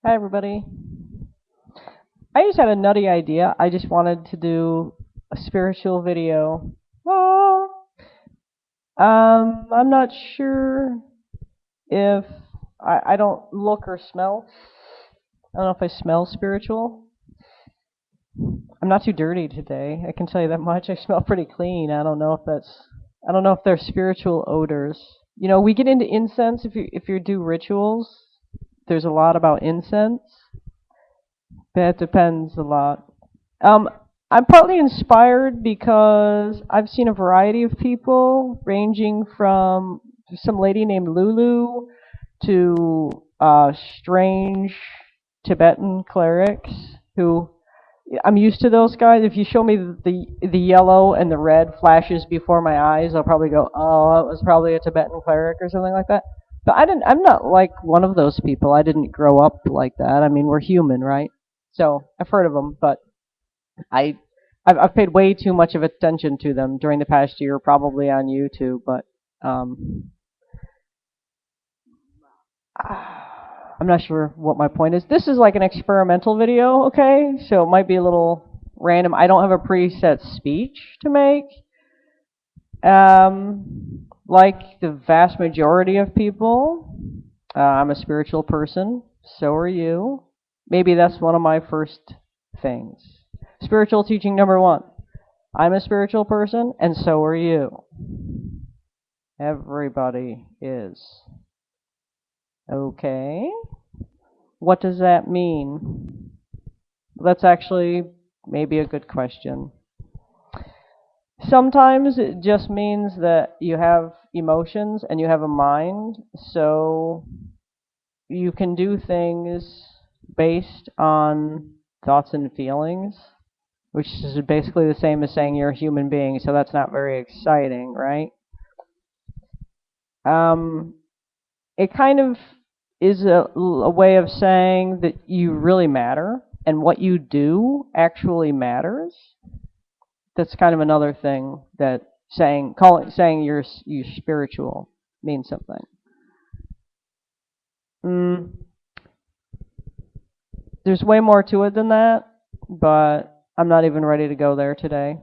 Hi, everybody. I just had a nutty idea. I just wanted to do a spiritual video. Oh, I'm not sure if I don't look or smell. I don't know if I smell spiritual. I'm not too dirty today. I can tell you that much. I smell pretty clean. I don't know if they're spiritual odors. You know, we get into incense if you do rituals. There's a lot about incense. That depends a lot. Um, I'm partly inspired because I've seen a variety of people, ranging from some lady named Lulu to strange Tibetan clerics who I'm used to those guys. If you show me the yellow and the red flashes before my eyes, I'll probably go, "Oh, it was probably a Tibetan cleric or something like that." But I'm not like one of those people. I didn't grow up like that. I mean, we're human, right? So I've heard of them, but I I've paid way too much of attention to them during the past year, probably on YouTube. But um, I'm not sure what my point is. This is like an experimental video, okay? So it might be a little random. I don't have a preset speech to make. Like the vast majority of people, I'm a spiritual person. So are you. Maybe that's one of my first things. Spiritual teaching number one. I'm a spiritual person, and so are you. Everybody is. Okay. What does that mean? That's actually maybe a good question. Sometimes it just means that you have emotions and you have a mind, so you can do things based on thoughts and feelings, which is basically the same as saying you're a human being, so that's not very exciting, right? It kind of is a way of saying that you really matter and what you do actually matters. That's kind of another thing that saying you're spiritual means something. There's way more to it than that, but I'm not even ready to go there today.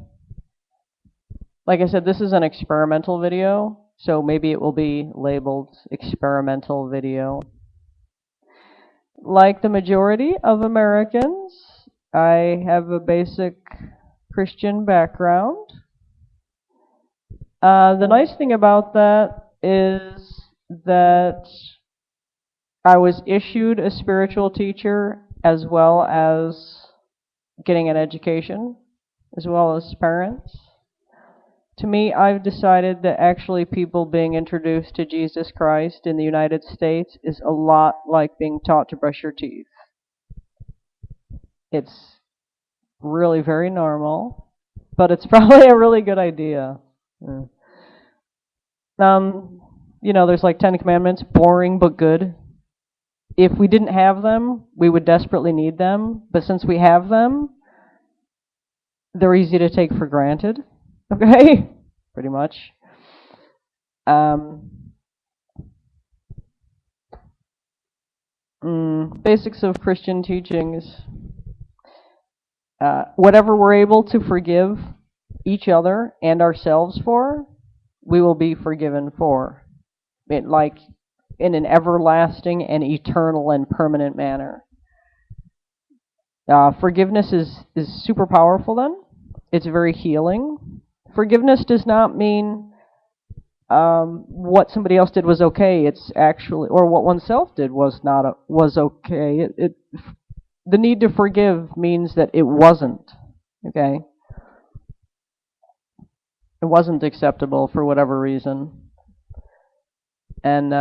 Like I said, this is an experimental video, so maybe it will be labeled experimental video. Like the majority of Americans, I have a basic Christian background. The nice thing about that is that I was issued a spiritual teacher as well as getting an education, as well as parents. To me, I've decided that actually people being introduced to Jesus Christ in the United States is a lot like being taught to brush your teeth. It's really very normal, but it's probably a really good idea. Yeah. There's like 10 Commandments, boring but good. If we didn't have them, we would desperately need them. But since we have them, they're easy to take for granted. Okay? Pretty much. Basics of Christian teachings. Whatever we're able to forgive each other and ourselves for, we will be forgiven for. Like in an everlasting and eternal and permanent manner. Forgiveness is super powerful then. It's very healing. Forgiveness does not mean what somebody else did was okay. It's actually, or what oneself did was okay. The need to forgive means that it wasn't, okay? It wasn't acceptable for whatever reason. And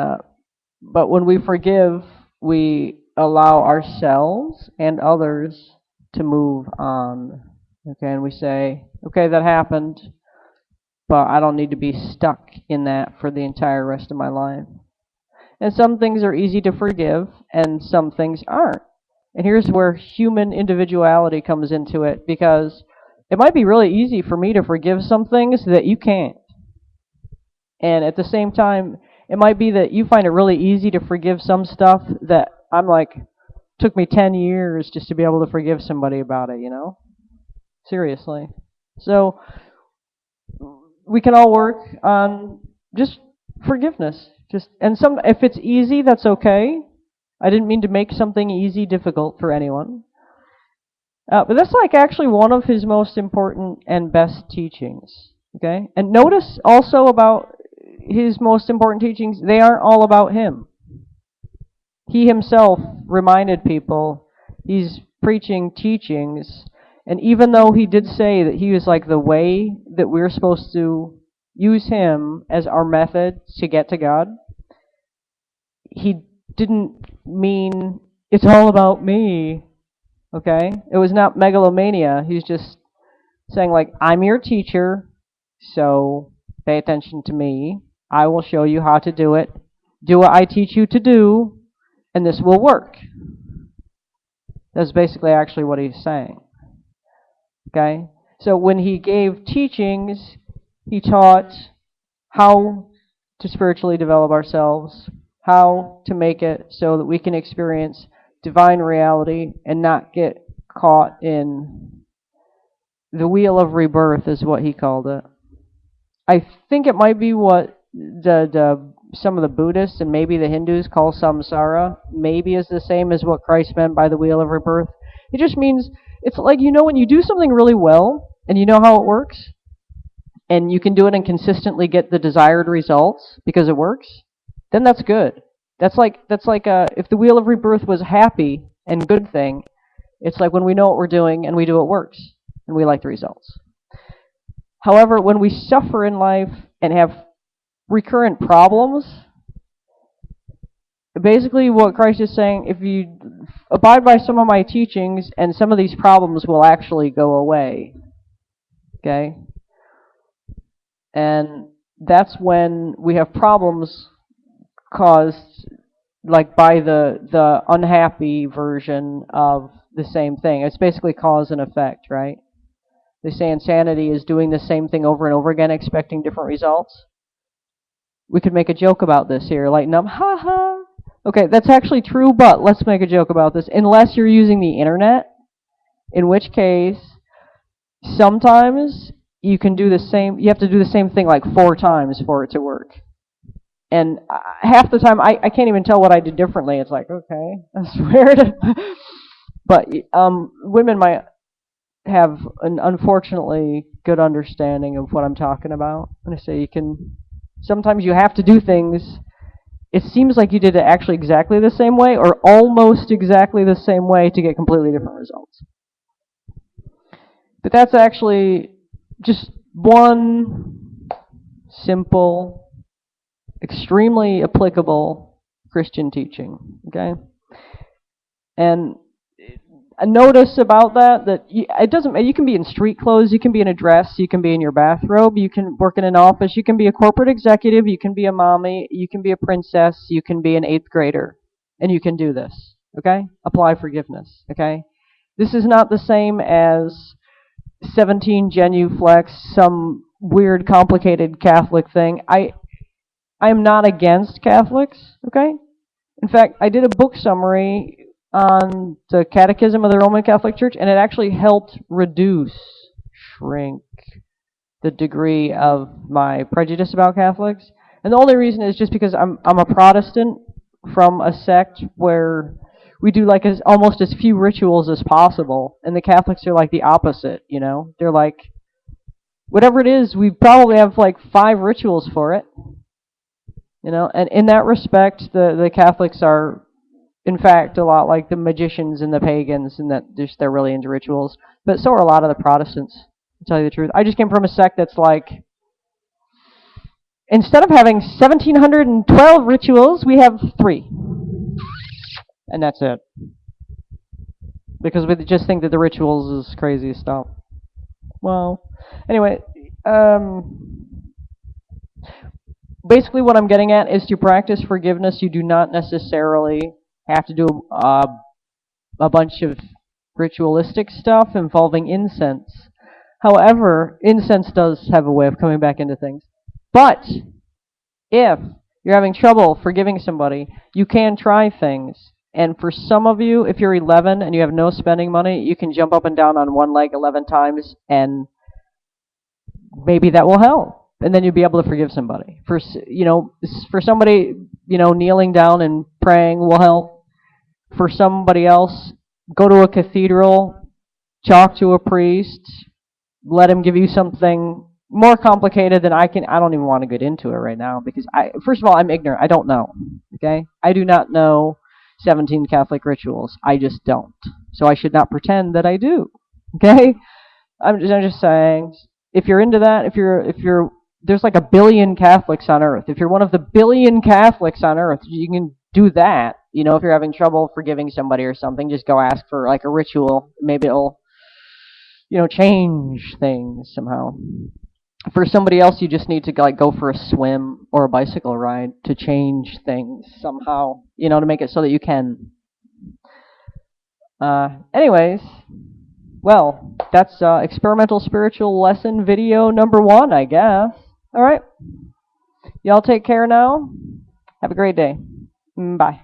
but when we forgive, we allow ourselves and others to move on. Okay, and we say, okay, that happened, but I don't need to be stuck in that for the entire rest of my life. And some things are easy to forgive, and some things aren't. And here's where human individuality comes into it, because it might be really easy for me to forgive some things that you can't. And at the same time, it might be that you find it really easy to forgive some stuff that I'm like, took me 10 years just to be able to forgive somebody about it, Seriously. So we can all work on just forgiveness. If it's easy, that's okay. I didn't mean to make something easy difficult for anyone. But that's like actually one of his most important and best teachings. Okay? And notice also about his most important teachings, they aren't all about him. He himself reminded people he's preaching teachings, and even though he did say that he was like the way that we're supposed to use him as our method to get to God, he didn't mean it's all about me. Okay? It was not megalomania. He's just saying, like, I'm your teacher, so pay attention to me. I will show you how to do it. Do what I teach you to do, and this will work. That's basically actually what he's saying. Okay? So when he gave teachings, he taught how to spiritually develop ourselves, how to make it so that we can experience divine reality and not get caught in the wheel of rebirth, is what he called it. I think it might be what some of the Buddhists and maybe the Hindus call samsara, maybe is the same as what Christ meant by the wheel of rebirth. It just means, it's like, when you do something really well and you know how it works, and you can do it and consistently get the desired results because it works, then that's good. That's like if the wheel of rebirth was happy and good thing, it's like when we know what we're doing and we do what works and we like the results. However, when we suffer in life and have recurrent problems, basically what Christ is saying, if you abide by some of my teachings, and some of these problems will actually go away. Okay? And that's when we have problems caused like by the unhappy version of the same thing. It's basically cause and effect, right? They say insanity is doing the same thing over and over again, expecting different results. We could make a joke about this here, lighten up, ha ha. Okay, that's actually true, but let's make a joke about this. Unless you're using the internet, in which case, sometimes you have to do the same thing like 4 times for it to work. And half the time, I can't even tell what I did differently. It's like, okay, that's weird. But women might have an unfortunately good understanding of what I'm talking about. And I say sometimes you have to do things, it seems like you did it actually exactly the same way or almost exactly the same way to get completely different results. But that's actually just one simple, extremely applicable Christian teaching, okay? And a notice about that it doesn't matter. You can be in street clothes, you can be in a dress, you can be in your bathrobe, you can work in an office, you can be a corporate executive, you can be a mommy, you can be a princess, you can be an 8th grader, and you can do this, okay? Apply forgiveness, okay? This is not the same as 17 genuflex, some weird, complicated Catholic thing. I am not against Catholics, okay? In fact, I did a book summary on the Catechism of the Roman Catholic Church, and it actually helped shrink the degree of my prejudice about Catholics. And the only reason is just because I'm a Protestant from a sect where we do like almost as few rituals as possible, and the Catholics are like the opposite, They're like, whatever it is, we probably have like 5 rituals for it, And in that respect, the Catholics are, in fact, a lot like the magicians and the pagans, in that they're really into rituals. But so are a lot of the Protestants, to tell you the truth. I just came from a sect that's like, instead of having 1,712 rituals, we have 3. And that's it. Because we just think that the rituals is crazy stuff. Well, anyway, basically what I'm getting at is to practice forgiveness. You do not necessarily have to do a bunch of ritualistic stuff involving incense. However, incense does have a way of coming back into things. But if you're having trouble forgiving somebody, you can try things. And for some of you, if you're 11 and you have no spending money, you can jump up and down on one leg 11 times, and maybe that will help. And then you'll be able to forgive somebody. For somebody, kneeling down and praying will help. For somebody else, go to a cathedral, talk to a priest, let him give you something more complicated than I don't even want to get into it right now, because first of all, I'm ignorant. I don't know. Okay? I do not know 17 Catholic rituals. I just don't. So I should not pretend that I do. Okay? I'm just saying, if you're into that, if you're there's like a billion Catholics on earth. If you're one of the billion Catholics on earth, you can do that. If you're having trouble forgiving somebody or something, just go ask for like a ritual. Maybe it'll, change things somehow. For somebody else, you just need to like go for a swim or a bicycle ride to change things somehow, to make it so that you can. Anyways, well, that's experimental spiritual lesson video number 1, I guess. All right. Y'all take care now. Have a great day. Bye.